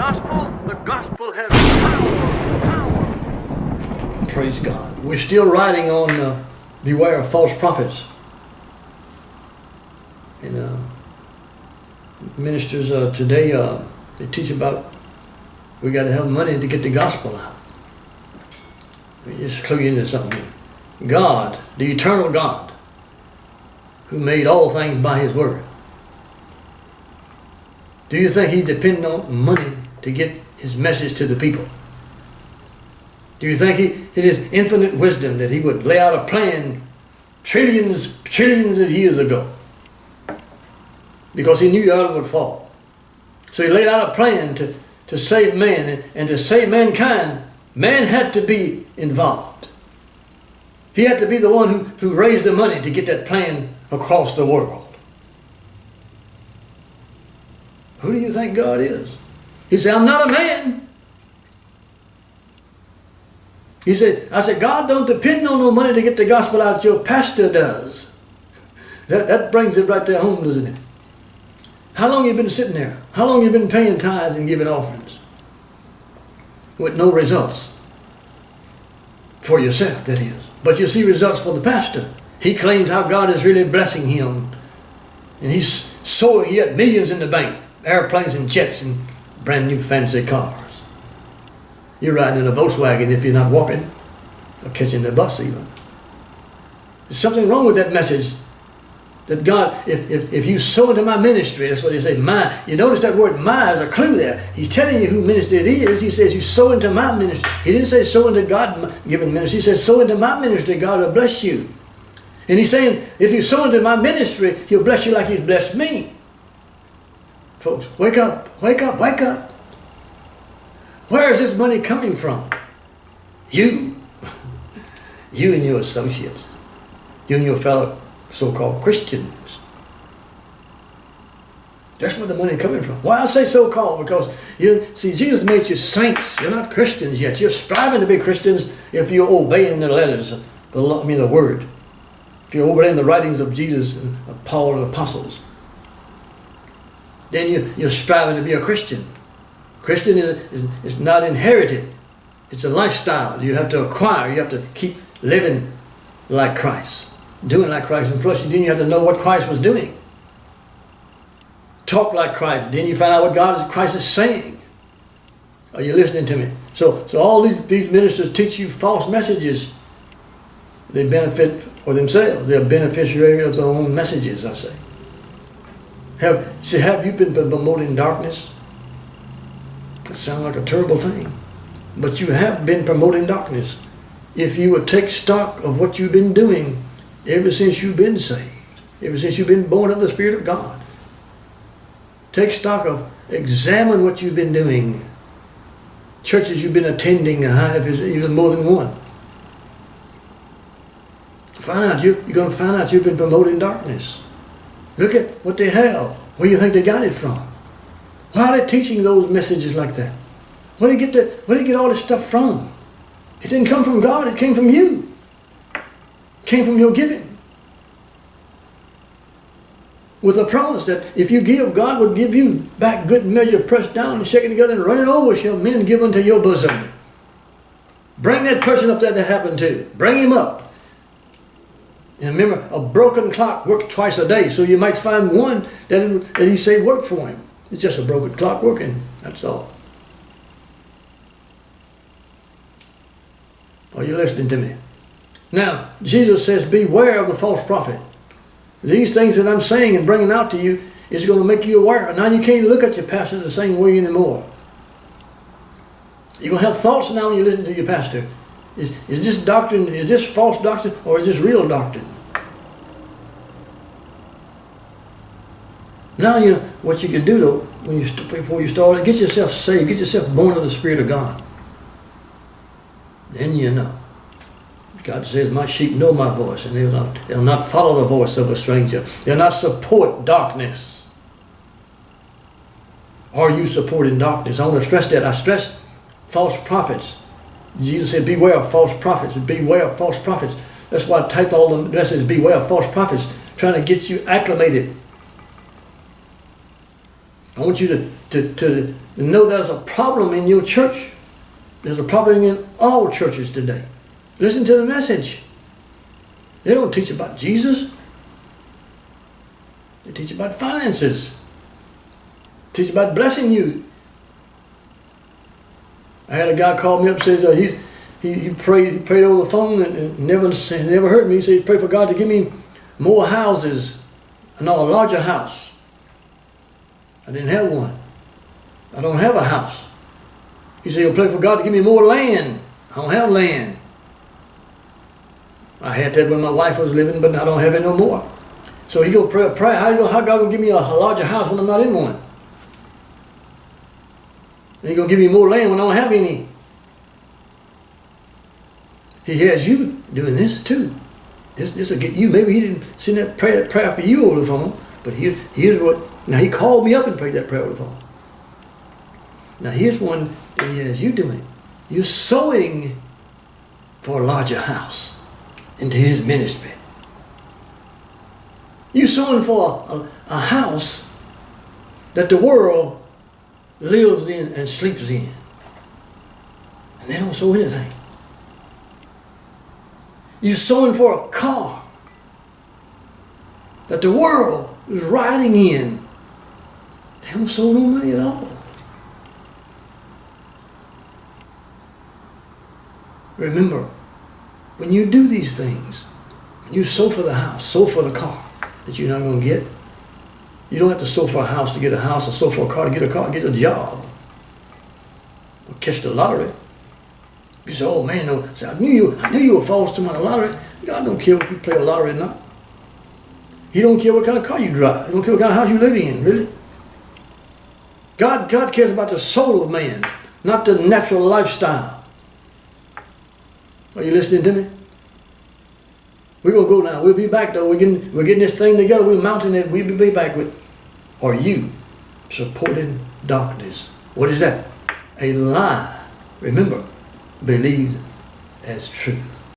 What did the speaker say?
The gospel has power. Praise God. We're still writing on beware of false prophets. And ministers today, they teach about we got to have money to get the gospel out. Let me just clue you into something here. God, the eternal God, who made all things by His word. Do you think He depended on money to get His message to the people? Do you think in His infinite wisdom that He would lay out a plan trillions of years ago? Because He knew the earth would fall. So He laid out a plan to save man, and to save mankind, man had to be involved. He had to be the one who raised the money to get that plan across the world. Who do you think God is? He said, I'm not a man. I said, God don't depend on no money to get the gospel out. Your pastor does. That brings it right there home, doesn't it? How long you been sitting there? How long you been paying tithes and giving offerings? With no results. For yourself, that is. But you see results for the pastor. He claims how God is really blessing him. And he's sowing, he had millions in the bank. Airplanes and jets and brand new fancy cars. You're riding in a Volkswagen if you're not walking. Or catching the bus even. There's something wrong with that message. That God, if you sow into my ministry, that's what He say, my. You notice that word my is a clue there. He's telling you who ministry it is. He says you sow into my ministry. He didn't say sow into God-given ministry. He said sow into my ministry, God will bless you. And He's saying, if you sow into my ministry, He'll bless you like He's blessed me. Folks, wake up, wake up, wake up. Where is this money coming from? You. You and your associates. You and your fellow so-called Christians. That's where the money is coming from. Why I say so-called? Because Jesus made you saints. You're not Christians yet. You're striving to be Christians if you're obeying the letters, the word. If you're obeying the writings of Jesus and of Paul and apostles. Then you're striving to be a Christian. Christian is not inherited. It's a lifestyle you have to acquire. You have to keep living like Christ. Doing like Christ in flesh. Then you have to know what Christ was doing. Talk like Christ. Then you find out what Christ is saying. Are you listening to me? So all these ministers teach you false messages. They benefit for themselves. They're beneficiary of their own messages, I say. Have you been promoting darkness? It sounds like a terrible thing. But you have been promoting darkness. If you would take stock of what you've been doing ever since you've been saved, ever since you've been born of the Spirit of God. Take stock of, examine what you've been doing. Churches you've been attending, even more than one. You're going to find out you've been promoting darkness. Look at what they have. Where do you think they got it from? Why are they teaching those messages like that? Where do you get all this stuff from? It didn't come from God, it came from you. Came from your giving. With a promise that if you give, God would give you back good measure, pressed down and shaken together and running over shall men give unto your bosom. Bring that person up there that happened to. Bring him up. And remember, a broken clock works twice a day, so you might find one that He said worked for him. It's just a broken clock working, that's all. Are you listening to me? Now, Jesus says, beware of the false prophet. These things that I'm saying and bringing out to you is going to make you aware. Now you can't look at your pastor the same way anymore. You're going to have thoughts now when you listen to your pastor. Is this doctrine, is this false doctrine, or is this real doctrine? Now you know what you can do though, before you start, get yourself saved, get yourself born of the Spirit of God. Then you know. God says, my sheep know my voice, and they'll not follow the voice of a stranger. They'll not support darkness. Are you supporting darkness? I want to stress that. I stressed false prophets. Jesus said, beware of false prophets. Beware of false prophets. That's why I typed all the messages, beware of false prophets, trying to get you acclimated. I want you to know there's a problem in your church. There's a problem in all churches today. Listen to the message. They don't teach about Jesus. They teach about finances. Teach about blessing you. I had a guy call me up and says he prayed over the phone and never heard me. He said he prayed for God to give me more houses, a larger house. I didn't have one. I don't have a house. He said he'll pray for God to give me more land. I don't have land. I had that when my wife was living, but I don't have it no more. So he go pray a prayer. How God gonna give me a larger house when I'm not in one? And he gonna give me more land when I don't have any. He has you doing this too. This will get you. Maybe he didn't send that prayer for you over the phone, but here's what. Now he called me up and prayed that prayer over the phone. Now here's one that he has you doing. You're sowing for a larger house into his ministry. You're sowing for a house that the world lives in and sleeps in. And they don't sow anything. You're sowing for a car that the world is riding in. They don't sow no money at all. Remember, when you do these things, when you sow for the house, sow for the car that you're not going to get. You don't have to sow for a house to get a house, or sow for a car to get a car, get a job, or catch the lottery. You say, "Oh man, no! Say, I knew you were false to my lottery." God don't care if you play a lottery or not. He don't care what kind of car you drive. He don't care what kind of house you live in, really. God cares about the soul of man, not the natural lifestyle. Are you listening to me? We're going to go now. We'll be back though. We're getting this thing together. We're mounting it. We'll be back with, are you supporting darkness? What is that? A lie. Remember, believed as truth.